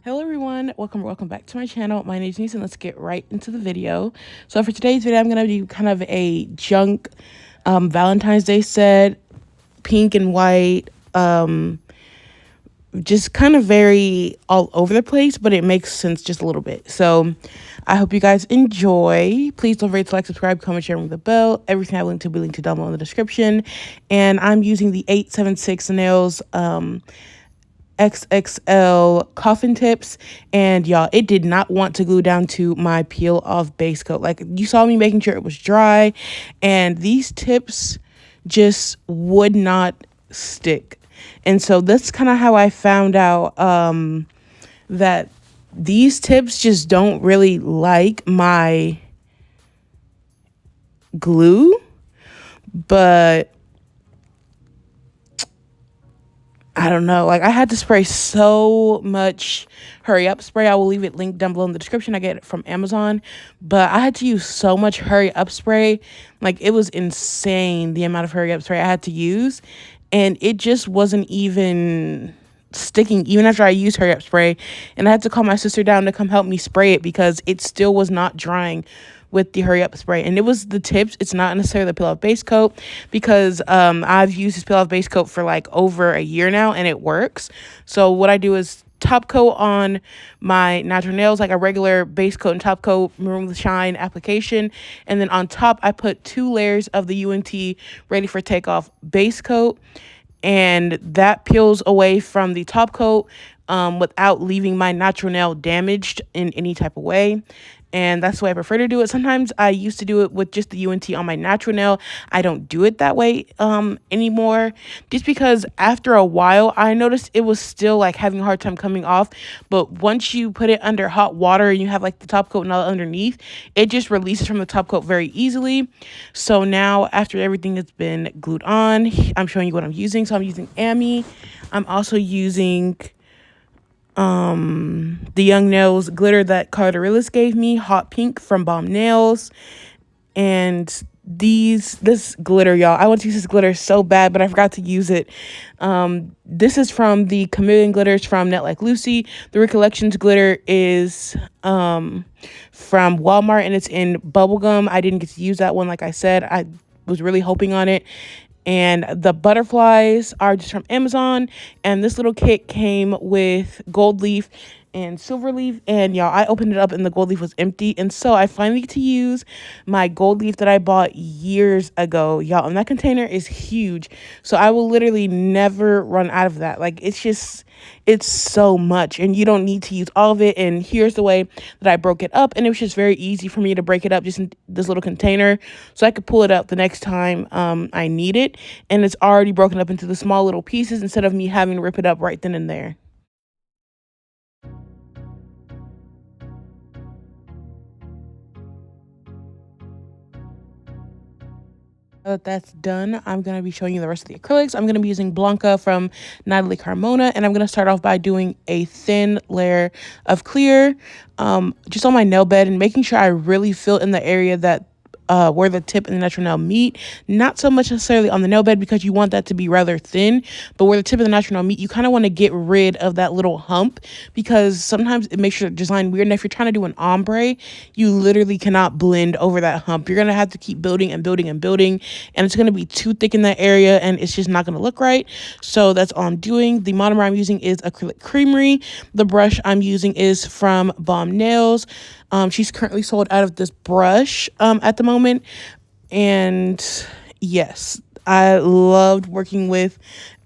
Hello everyone, welcome back to my channel. My name is Anisa and let's get right into the video. So for today's video, I'm going to do kind of a junk Valentine's Day set, pink and white, just kind of very all over the place, but it makes sense just a little bit. So I hope you guys enjoy. Please don't forget to like, subscribe, comment, share, ring the bell. Everything I link to will be linked down below in the description. And I'm using the 876 nails XXL Coffin tips, and y'all, it did not want to glue down to my peel off base coat. Like, you saw me making sure it was dry, and these tips just would not stick. And so that's kind of how I found out that these tips just don't really like my glue. But I don't know, like I had to spray so much hurry up spray. I will leave it linked down below in the description. I get it from Amazon, but I had to use so much hurry up spray. Like, it was insane the amount of hurry up spray I had to use, and it just wasn't even sticking even after I used hurry up spray. And I had to call my sister down to come help me spray it because it still was not drying with the hurry up spray. And it was the tips, it's not necessarily the peel off base coat, because I've used this peel off base coat for like over a year now and it works. So what I do is top coat on my natural nails, like a regular base coat and top coat, remove the shine application, and then on top I put 2 layers of the UNT ready for takeoff base coat, and that peels away from the top coat without leaving my natural nail damaged in any type of way. And that's the way I prefer to do it. Sometimes I used to do it with just the UNT on my natural nail. I don't do it that way anymore, just because after a while I noticed it was still like having a hard time coming off. But once you put it under hot water and you have like the top coat and all underneath, it just releases from the top coat very easily. So now after everything has been glued on, I'm showing you what I'm using. So I'm using Amy. I'm also using the Young Nails glitter that Carterillas gave me, hot pink from Bombnails. And this glitter, y'all, I want to use this glitter so bad, but I forgot to use it. This is from the Chameleon glitters from Net Like Lucy. The Recollections glitter is from Walmart, and it's in bubblegum. I didn't get to use that one, like I said. I was really hoping on it. And the butterflies are just from Amazon. And this little kit came with gold leaf and silver leaf. And y'all, I opened it up and the gold leaf was empty. And so I finally get to use my gold leaf that I bought years ago, y'all. And that container is huge. So I will literally never run out of that. Like, it's so much, and you don't need to use all of it. And here's the way that I broke it up, and it was just very easy for me to break it up just in this little container so I could pull it out the next time I need it. And it's already broken up into the small little pieces instead of me having to rip it up right then and there. That's done, I'm going to be showing you the rest of the acrylics. I'm going to be using Blanca from Natalie Carmona, and I'm going to start off by doing a thin layer of clear just on my nail bed, and making sure I really fill in the area that where the tip and the natural nail meet. Not so much necessarily on the nail bed, because you want that to be rather thin, but where the tip and the natural nail meet, you kind of want to get rid of that little hump, because sometimes it makes your design weird. And if you're trying to do an ombre, you literally cannot blend over that hump. You're going to have to keep building and building and building, and it's going to be too thick in that area, and it's just not going to look right. So that's all I'm doing. The monomer I'm using is Acrylic Creamery. The brush I'm using is from Bombnails. She's currently sold out of this brush at the moment. And yes, I loved working with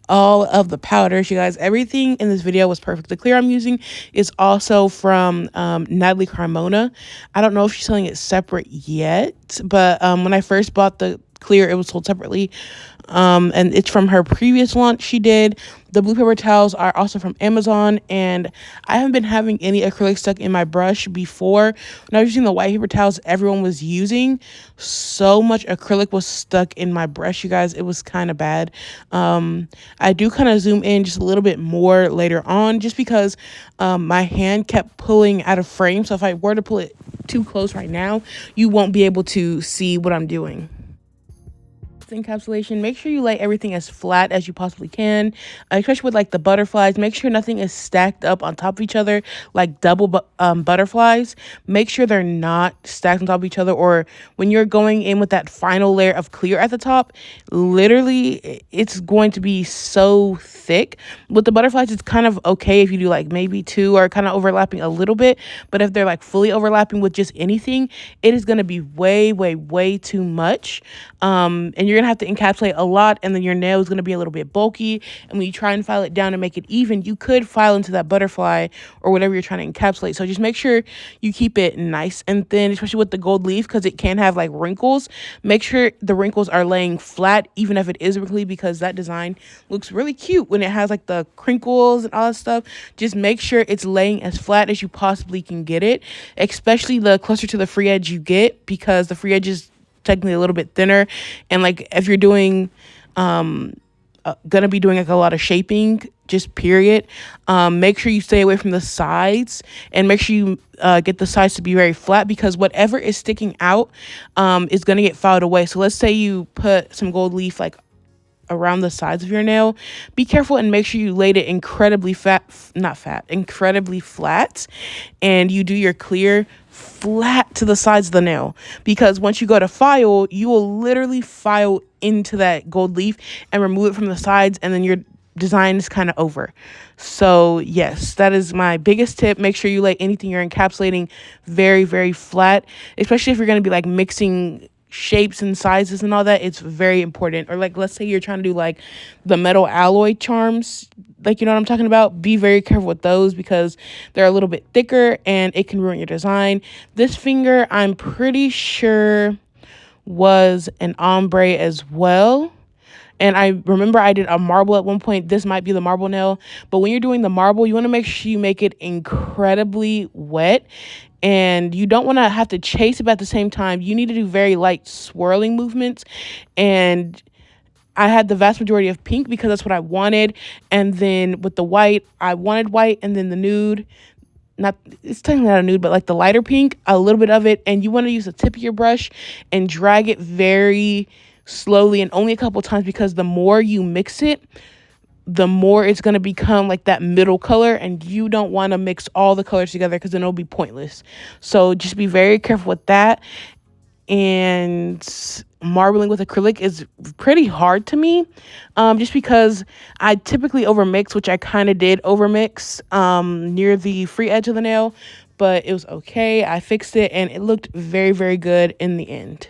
all of the powders, you guys. Everything in this video was perfect. The clear I'm using is also from Natalie Carmona. I don't know if she's selling it separate yet, but when I first bought the clear, it was sold separately. And it's from her previous launch she did. The blue paper towels are also from Amazon, and I haven't been having any acrylic stuck in my brush before. When I was using the white paper towels everyone was using, so much acrylic was stuck in my brush, you guys. It was kind of bad. I do kind of zoom in just a little bit more later on, just because my hand kept pulling out of frame. So if I were to pull it too close right now, you won't be able to see what I'm doing. the encapsulation, make sure you lay everything as flat as you possibly can, especially with like the butterflies. Make sure nothing is stacked up on top of each other like double butterflies. Make sure they're not stacked on top of each other, or when you're going in with that final layer of clear at the top, literally it's going to be so thick. With the butterflies, it's kind of okay if you do like maybe two or kind of overlapping a little bit, but if they're like fully overlapping with just anything, it is going to be way too much. And you're gonna have to encapsulate a lot, and then your nail is gonna be a little bit bulky, and when you try and file it down to make it even, you could file into that butterfly or whatever you're trying to encapsulate. So just make sure you keep it nice and thin, especially with the gold leaf, because it can have like wrinkles. Make sure the wrinkles are laying flat, even if it is wrinkly, because that design looks really cute when it has like the crinkles and all that stuff. Just make sure it's laying as flat as you possibly can get it, especially the closer to the free edge you get, because the free edge is technically a little bit thinner. And like if you're doing gonna be doing like a lot of shaping, just period, make sure you stay away from the sides, and make sure you get the sides to be very flat, because whatever is sticking out is gonna get filed away. So let's say you put some gold leaf like around the sides of your nail. Be careful and make sure you laid it incredibly incredibly flat, and you do your clear flat to the sides of the nail, because once you go to file, you will literally file into that gold leaf and remove it from the sides, and then your design is kind of over. So yes, that is my biggest tip. Make sure you lay anything you're encapsulating very flat, especially if you're going to be like mixing shapes and sizes and all that. It's very important. Or like, let's say you're trying to do like the metal alloy charms, like, you know what I'm talking about. Be very careful with those, because they're a little bit thicker and it can ruin your design. This finger, I'm pretty sure, was an ombre as well. And I remember I did a marble at one point. This might be the marble nail. But when you're doing the marble, you want to make sure you make it incredibly wet. And you don't want to have to chase it, but at the same time, you need to do very light swirling movements. And I had the vast majority of pink because that's what I wanted. And then with the white, I wanted white, and then the nude, not, it's technically not a nude, but like the lighter pink, a little bit of it. And you want to use the tip of your brush and drag it very slowly and only a couple times, because the more you mix it, the more it's going to become like that middle color, and you don't want to mix all the colors together, because then it'll be pointless. So just be very careful with that. And marbling with acrylic is pretty hard to me, just because I typically overmix, which I kind of did overmix near the free edge of the nail, but it was okay. I fixed it and it looked very good in the end.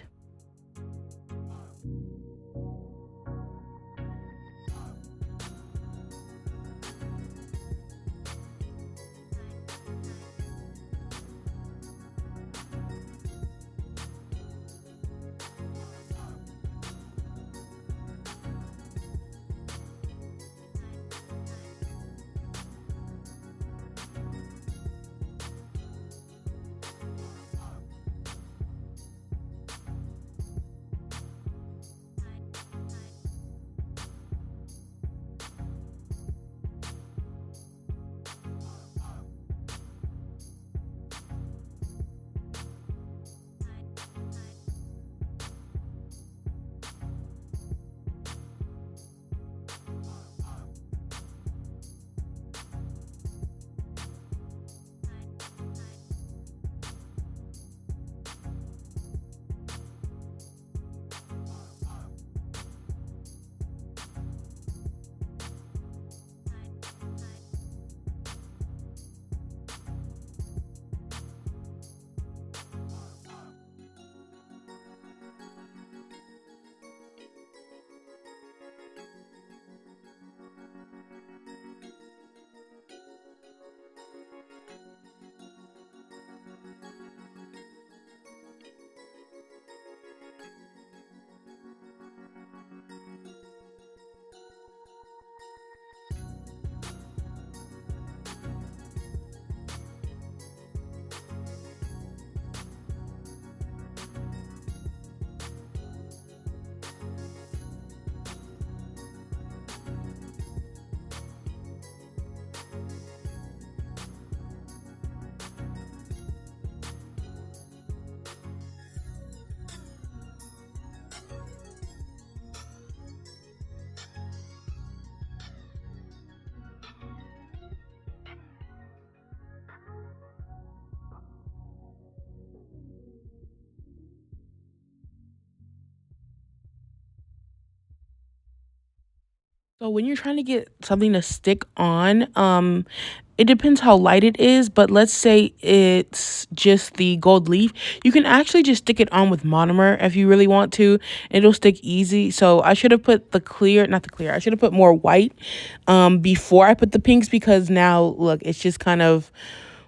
So when you're trying to get something to stick on, it depends how light it is, but let's say it's just the gold leaf. You can actually just stick it on with monomer if you really want to. It'll stick easy. So I should have put the clear, not the clear, I should have put more white before I put the pinks, because now look, it's just kind of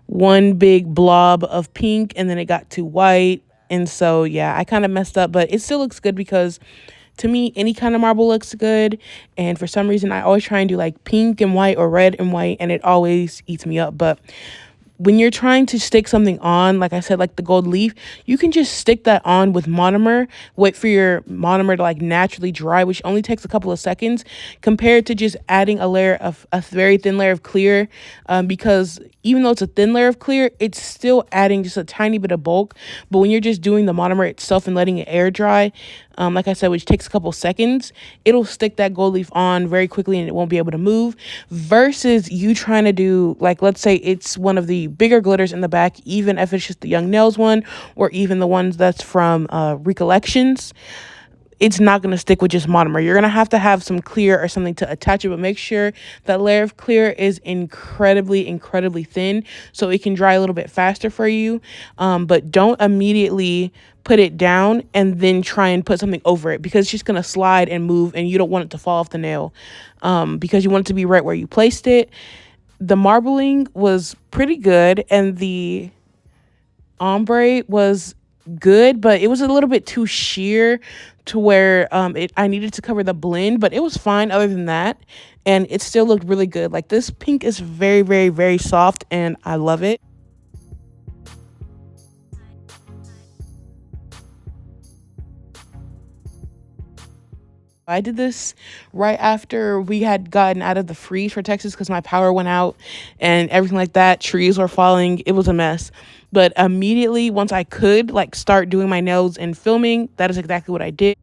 one big blob of pink and then it got too white. And so yeah, I kind of messed up, but it still looks good because to me any kind of marble looks good. And for some reason I always try and do like pink and white or red and white, and it always eats me up. But when you're trying to stick something on, like I said, like the gold leaf, you can just stick that on with monomer, wait for your monomer to like naturally dry, which only takes a couple of seconds, compared to just adding a very thin layer of clear. Because even though it's a thin layer of clear, it's still adding just a tiny bit of bulk. But when you're just doing the monomer itself and letting it air dry, like I said, which takes a couple seconds, it'll stick that gold leaf on very quickly and it won't be able to move. Versus you trying to do, like, let's say it's one of the bigger glitters in the back, even if it's just the Young Nails one, or even the ones that's from Recollections, it's not going to stick with just monomer. You're going to have some clear or something to attach it, but make sure that layer of clear is incredibly, incredibly thin so it can dry a little bit faster for you. But don't immediately put it down and then try and put something over it, because it's just going to slide and move and you don't want it to fall off the nail, because you want it to be right where you placed it. The marbling was pretty good and the ombre was good, but it was a little bit too sheer to where I needed to cover the blend, but it was fine other than that, and it still looked really good. Like, this pink is very, very, very soft and I love it. I did this right after we had gotten out of the freeze for Texas because my power went out and everything like that. Trees were falling. It was a mess. But immediately, once I could like start doing my nails and filming, that is exactly what I did.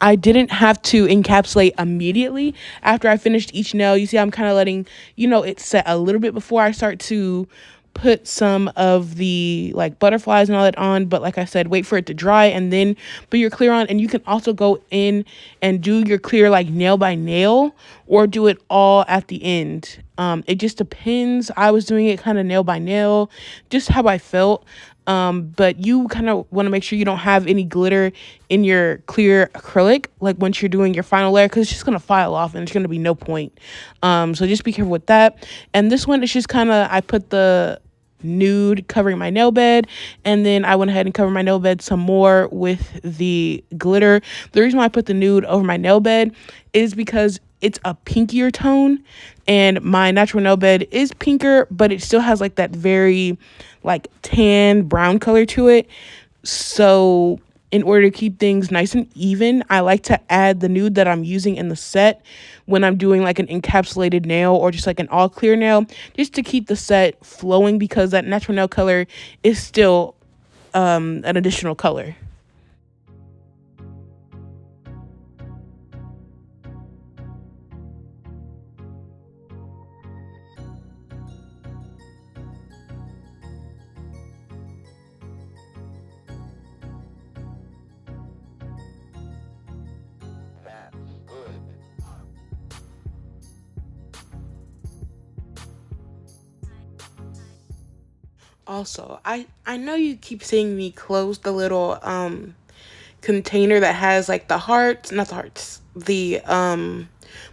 I didn't have to encapsulate immediately after I finished each nail. You see, I'm kind of letting, it set a little bit before I start to put some of the like butterflies and all that on. But like I said, wait for it to dry and then put your clear on. And you can also go in and do your clear like nail by nail, or do it all at the end. It just depends. I was doing it kind of nail by nail, just how I felt. But you kind of want to make sure you don't have any glitter in your clear acrylic, like once you're doing your final layer, because it's just going to file off and there's going to be no point. So just be careful with that. And this one is just kind of, I put the nude covering my nail bed, and then I went ahead and covered my nail bed some more with the glitter. The reason why I put the nude over my nail bed is because it's a pinkier tone, and my natural nail bed is pinker, but it still has like that very like tan brown color to it. So in order to keep things nice and even, I like to add the nude that I'm using in the set when I'm doing like an encapsulated nail or just like an all clear nail, just to keep the set flowing, because that natural nail color is still an additional color. Also, I know you keep seeing me close the little container that has like the hearts, not the hearts, the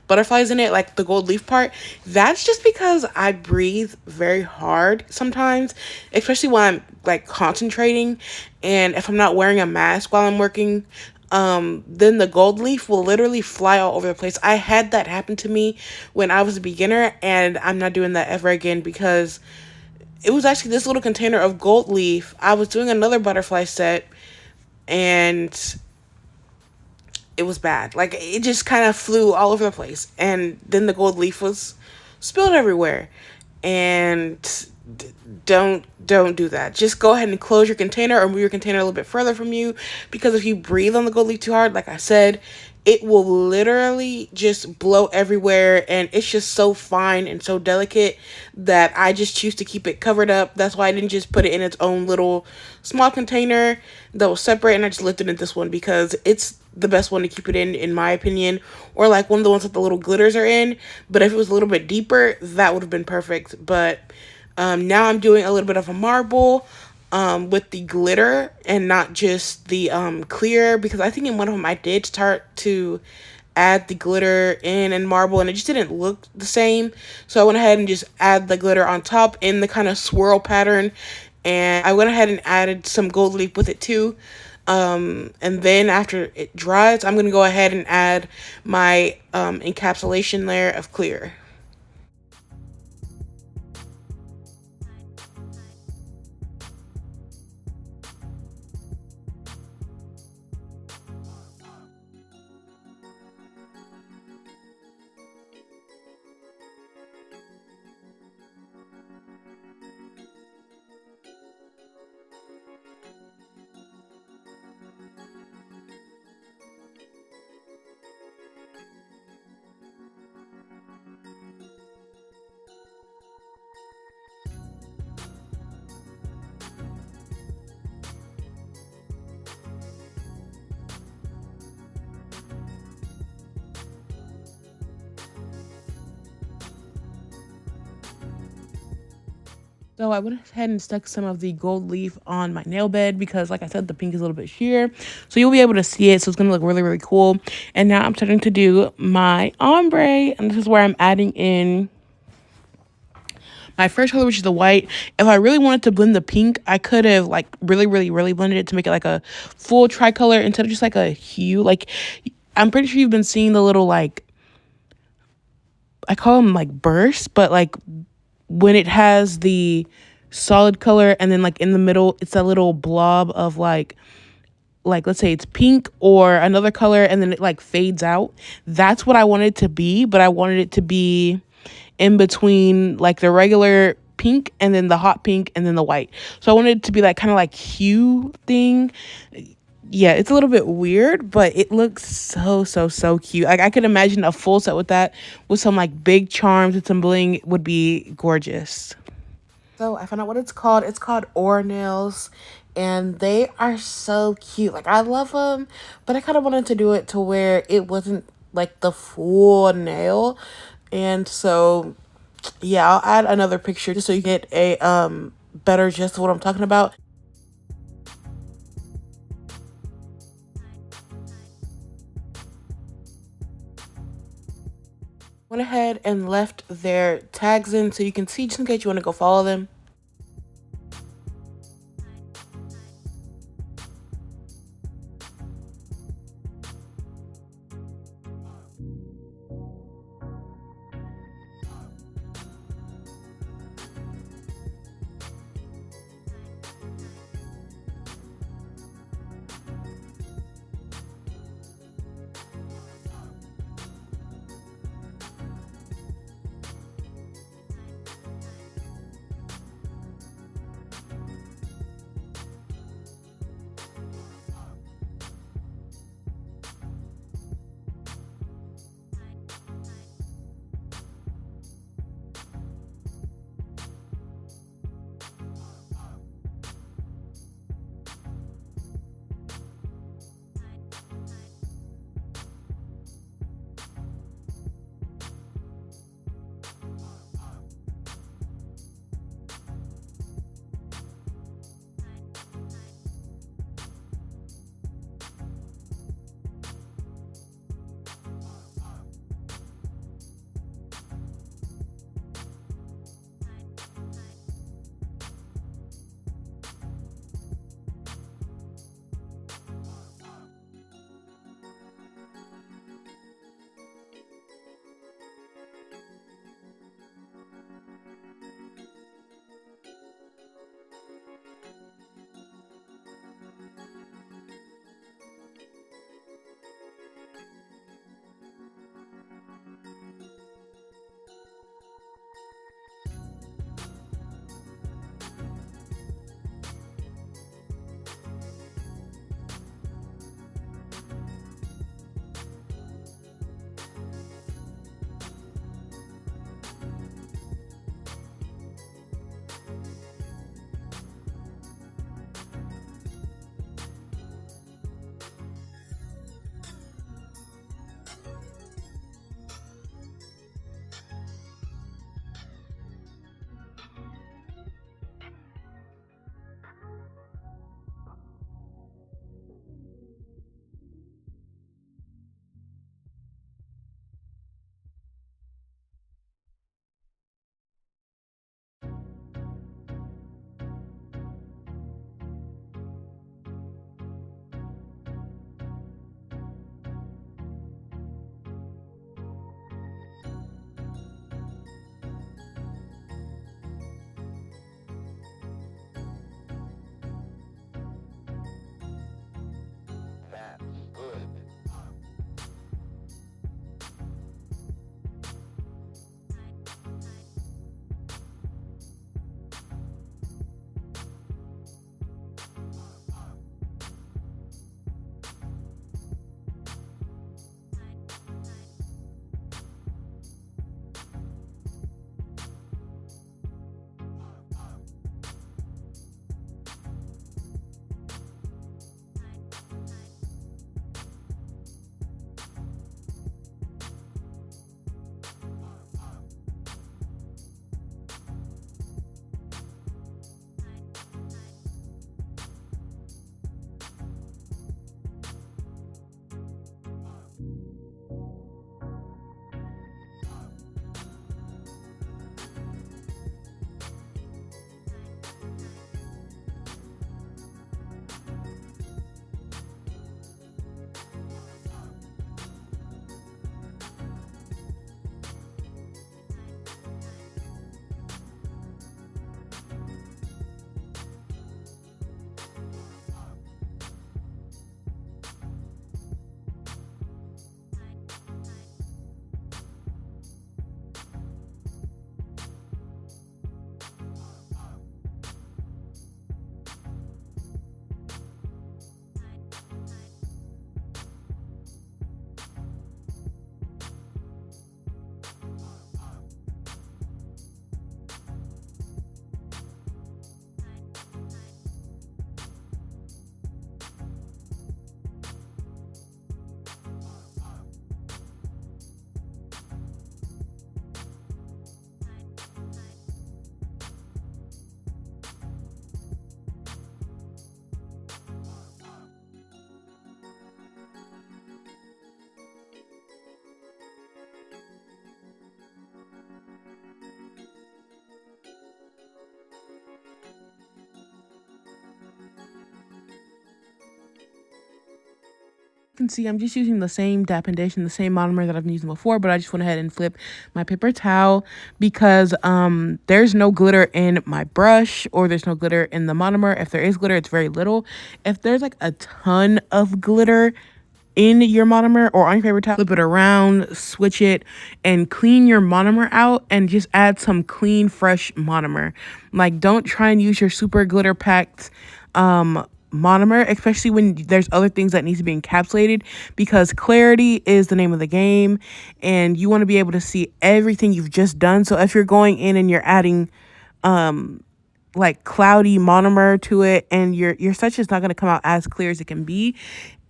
butterflies in it, like the gold leaf part. That's just because I breathe very hard sometimes, especially when I'm like concentrating, and if I'm not wearing a mask while I'm working, then the gold leaf will literally fly all over the place. I had that happen to me when I was a beginner, and I'm not doing that ever again, because it was actually this little container of gold leaf. I was doing another butterfly set, and it was bad. Like, it just kind of flew all over the place. And then the gold leaf was spilled everywhere. And don't do that. Just go ahead and close your container or move your container a little bit further from you, because if you breathe on the gold leaf too hard, like I said, it will literally just blow everywhere, and it's just so fine and so delicate that I just choose to keep it covered up. That's why I didn't just put it in its own little small container that was separate, and I just lifted it in this one because it's the best one to keep it in my opinion, or like one of the ones that the little glitters are in. But if it was a little bit deeper, that would have been perfect. But now I'm doing a little bit of a marble with the glitter and not just the clear, because I think in one of them I did start to add the glitter in and marble, and it just didn't look the same. So I went ahead and just add the glitter on top in the kind of swirl pattern, and I went ahead and added some gold leaf with it too. And then after it dries, I'm going to go ahead and add my encapsulation layer of clear. So I went ahead and stuck some of the gold leaf on my nail bed because, like I said, the pink is a little bit sheer. So you'll be able to see it. So it's going to look really, really cool. And now I'm starting to do my ombre. And this is where I'm adding in my first color, which is the white. If I really wanted to blend the pink, I could have like really, really, really blended it to make it like a full tricolor instead of just like a hue. Like, I'm pretty sure you've been seeing the little like, I call them like bursts, but like when it has the solid color and then like in the middle it's a little blob of like let's say it's pink or another color, and then it like fades out. That's what I wanted it to be, but I wanted it to be in between like the regular pink and then the hot pink and then the white. So I wanted it to be like kind of like hue thing. Yeah, it's a little bit weird, but it looks so, so, so cute. Like, I could imagine a full set with that, with some like big charms and some bling, would be gorgeous. So I found out what it's called. It's called nailz, and they are so cute. Like, I love them, but I kind of wanted to do it to where it wasn't like the full nail. And so yeah, I'll add another picture just so you get a better gist of what I'm talking about. Went ahead and left their tags in so you can see, just in case you want to go follow them. can see, I'm just using the same dab foundation, the same monomer that I've been using before, but I just went ahead and flipped my paper towel because there's no glitter in my brush, or there's no glitter in the monomer. If there is glitter, it's very little. If there's like a ton of glitter in your monomer or on your paper towel, flip it around, switch it, and clean your monomer out, and just add some clean, fresh monomer. Like, don't try and use your super glitter packed monomer, especially when there's other things that need to be encapsulated, because clarity is the name of the game, and you want to be able to see everything you've just done. So if you're going in and you're adding like cloudy monomer to it, and your such is not going to come out as clear as it can be.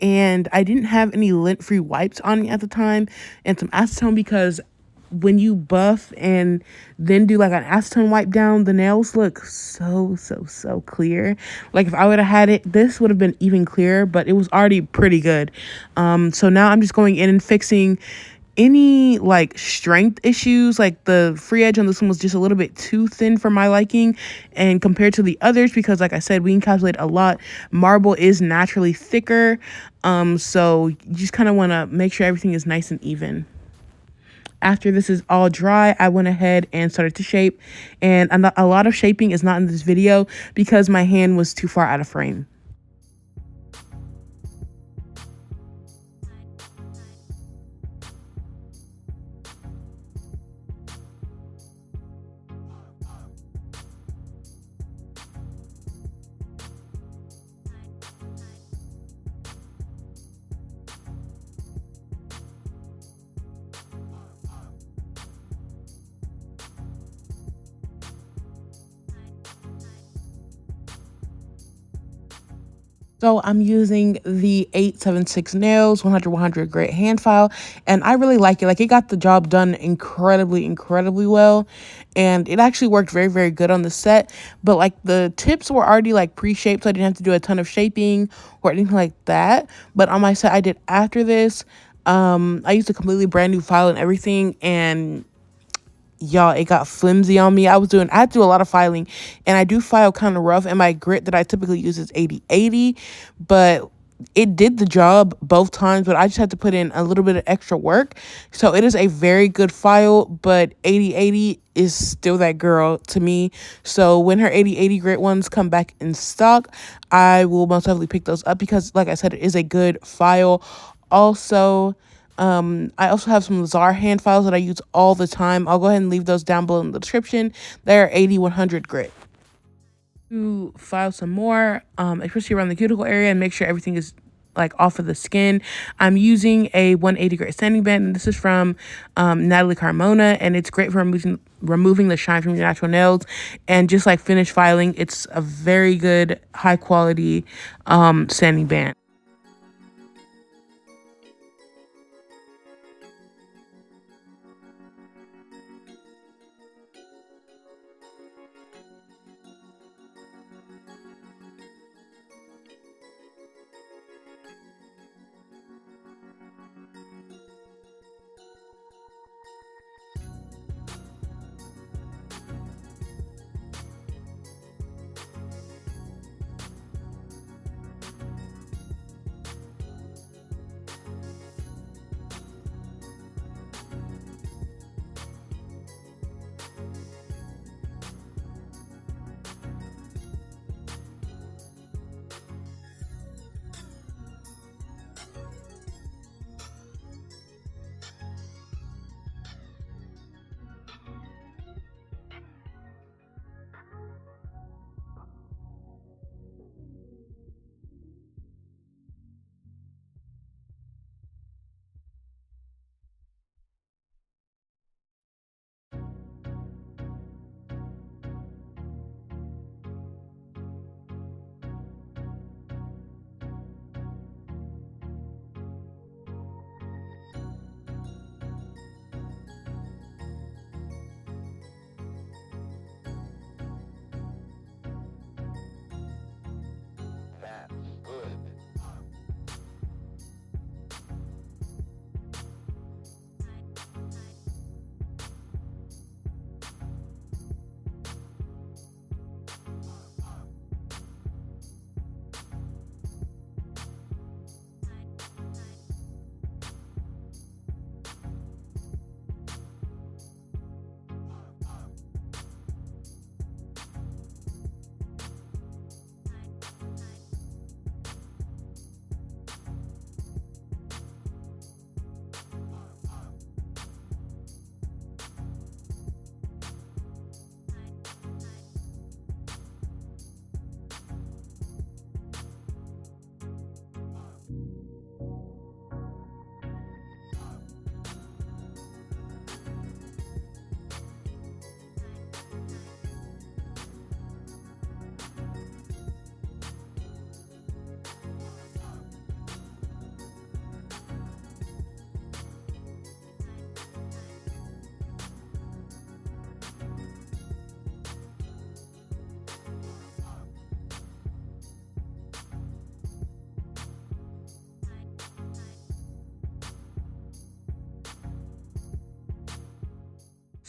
And I didn't have any lint-free wipes on me at the time, and some acetone, because when you buff and then do like an acetone wipe down, the nails look so clear. Like, if I would have had it, this would have been even clearer, but it was already pretty good. So now I'm just going in and fixing any like strength issues. Like, the free edge on this one was just a little bit too thin for my liking, and compared to the others, because like I said, we encapsulate a lot. Marble is naturally thicker, so you just kind of want to make sure everything is nice and even. After this is all dry, I went ahead and started to shape, and a lot of shaping is not in this video because my hand was too far out of frame. So I'm using the 876 nails 100 grit hand file, and I really like it. Like, it got the job done incredibly well, and it actually worked very good on the set. But like, the tips were already like pre-shaped, so I didn't have to do a ton of shaping or anything like that. But on my set I did after this, I used a completely brand new file and everything, and y'all, it got flimsy on me. I had to do a lot of filing, and I do file kind of rough, and my grit that I typically use is 80/80, but it did the job both times. But I just had to put in a little bit of extra work. So it is a very good file, but 80/80 is still that girl to me. So when her 80/80 grit ones come back in stock, I will most definitely pick those up, because like I said, it is a good file. Also, I also have some Luhzar hand files that I use all the time. I'll go ahead and leave those down below in the description. They're 80/100 grit. To file some more, especially around the cuticle area, and make sure everything is like off of the skin, I'm using a 180 grit sanding band, and this is from Acrylic Application, and it's great for removing the shine from your natural nails. And just like finish filing, it's a very good high quality sanding band.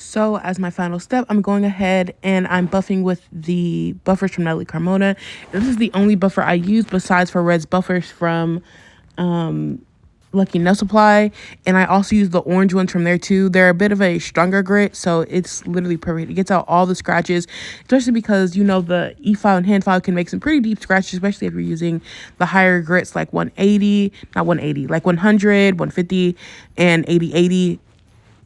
So as my final step, I'm going ahead and I'm buffing with the buffers from Natalie Carmona. This is the only buffer I use besides for Red's buffers from Lucky Nail Supply, and I also use the orange ones from there too. They're a bit of a stronger grit, so it's literally perfect. It gets out all the scratches, especially because you know the e-file and hand file can make some pretty deep scratches, especially if you're using the higher grits like 180, not 180, like 100, 150, and 8080.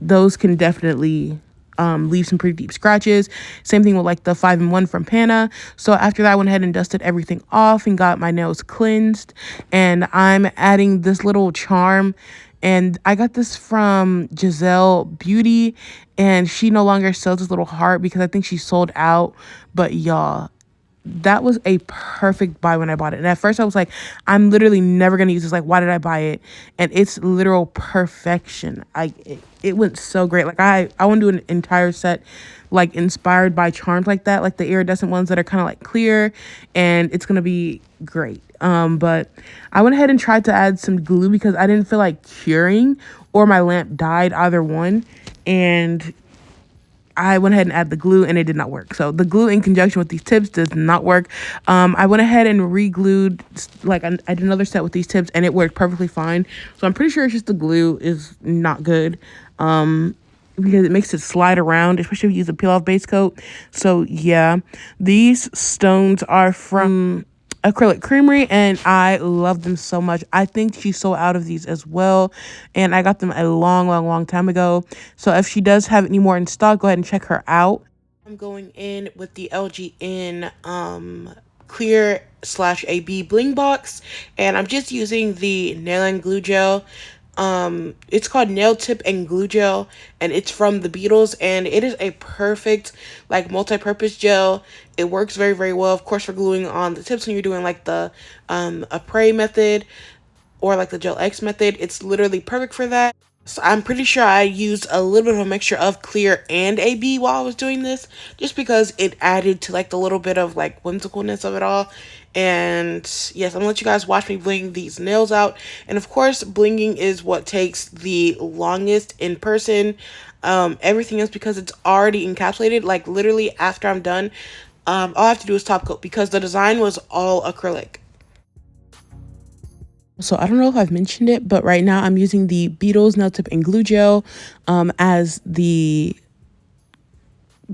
Those can definitely leave some pretty deep scratches. Same thing with like the 5-in-1 from Pana. So after that, I went ahead and dusted everything off and got my nails cleansed. And I'm adding this little charm. And I got this from Giselle Beauty. And she no longer sells this little heart because I think she sold out. But y'all, that was a perfect buy when I bought it. And at first I was like, I'm literally never going to use this. Like, why did I buy it? And it's literal perfection. It went so great. Like I want to do an entire set like inspired by charms like that, like the iridescent ones that are kind of like clear, and it's going to be great. But I went ahead and tried to add some glue because I didn't feel like curing or my lamp died, either one. And I went ahead and added the glue and it did not work. So the glue in conjunction with these tips does not work. I went ahead and re-glued, like I did another set with these tips and it worked perfectly fine. So I'm pretty sure it's just the glue is not good. Because it makes it slide around, especially if you use a peel-off base coat. So yeah, these stones are from Acrylic Creamery and I love them so much. I think she sold out of these as well, and I got them a long time ago. So if she does have any more in stock, go ahead and check her out. I'm going in with the LGN clear slash AB bling box, and I'm just using the nail and glue gel. It's called nail tip and glue gel, and it's from the Beatles, and it is a perfect like multi-purpose gel. It works very well, of course, for gluing on the tips when you're doing like the Apres method or like the Gel X method. It's literally perfect for that. So I'm pretty sure I used a little bit of a mixture of clear and AB while I was doing this, just because it added to like the little bit of like whimsicalness of it all. And yes, I'm gonna let you guys watch me bling these nails out. And of course, blinging is what takes the longest in person. Everything else, because it's already encapsulated, like literally after I'm done, all I have to do is top coat because the design was all acrylic. So I don't know if I've mentioned it, but right now I'm using the Beatles nail tip and glue gel as the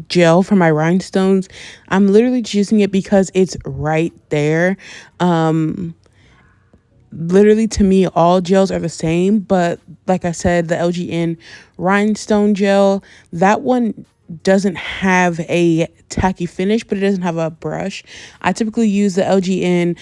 gel for my rhinestones. I'm literally just using it because it's right there. Literally, to me, all gels are the same, but like I said, the LGN rhinestone gel, that one doesn't have a tacky finish, but it doesn't have a brush. I typically use the LGN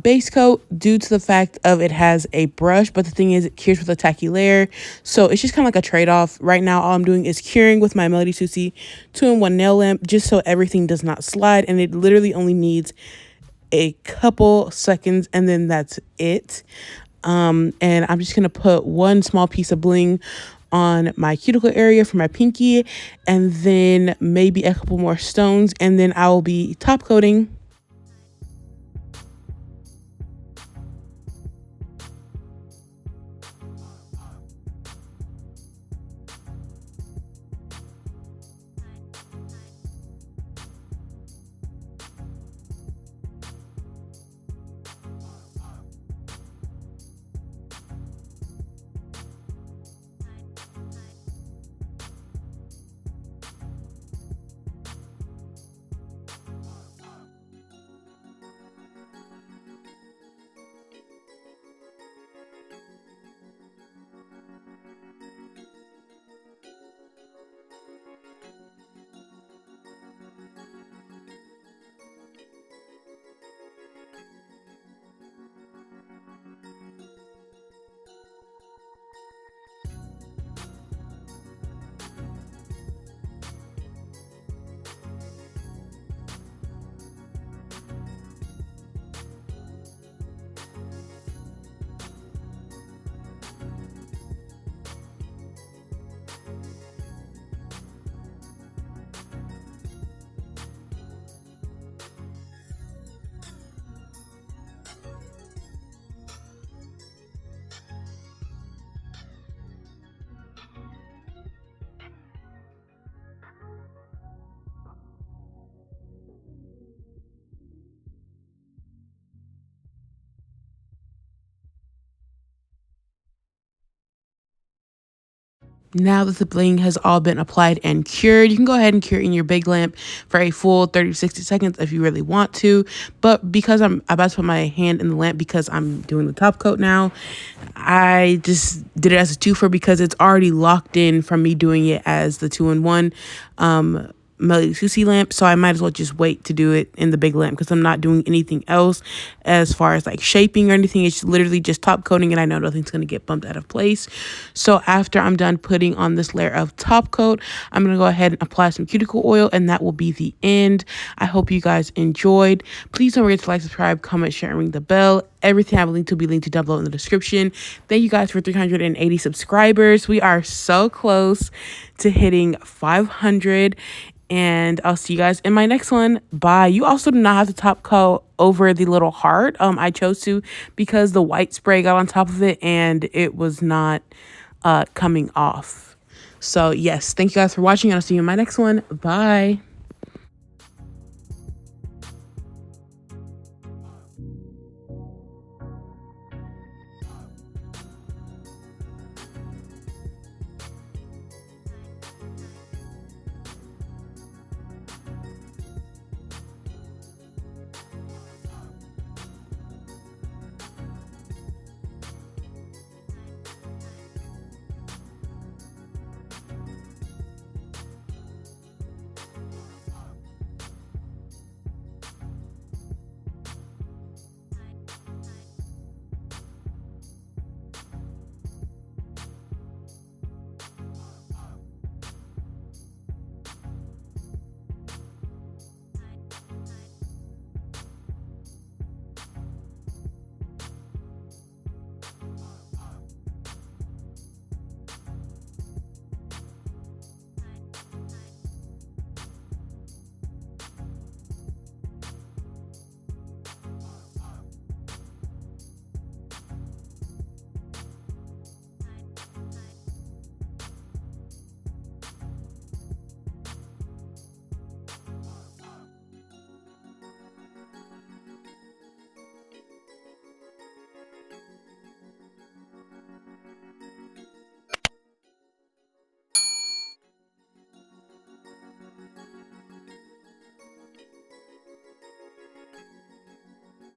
base coat due to the fact of it has a brush, but the thing is it cures with a tacky layer, so it's just kind of like a trade-off. Right now all I'm doing is curing with my Melody Susie 2-in-1 nail lamp, just so everything does not slide, and it literally only needs a couple seconds and then that's it. And I'm just gonna put one small piece of bling on my cuticle area for my pinky, and then maybe a couple more stones, and then I will be top coating. Now that the bling has all been applied and cured, you can go ahead and cure in your big lamp for a full 30 to 60 seconds if you really want to. But because I'm about to put my hand in the lamp because I'm doing the top coat now, I just did it as a twofer because it's already locked in from me doing it as the 2-in-1 Melody Susie lamp, so I might as well just wait to do it in the big lamp because I'm not doing anything else as far as like shaping or anything. It's literally just top coating, and I know nothing's going to get bumped out of place. So after I'm done putting on this layer of top coat, I'm going to go ahead and apply some cuticle oil, and that will be the end. I hope you guys enjoyed. Please don't forget to like, subscribe, comment, share, and ring the bell. Everything I have linked to be linked down below in the description. Thank you guys for 380 subscribers. We are so close to hitting 500. And I'll see you guys in my next one. Bye. You also do not have to top coat over the little heart. I chose to because the white spray got on top of it and it was not coming off. So yes, thank you guys for watching, and I'll see you in my next one. Bye.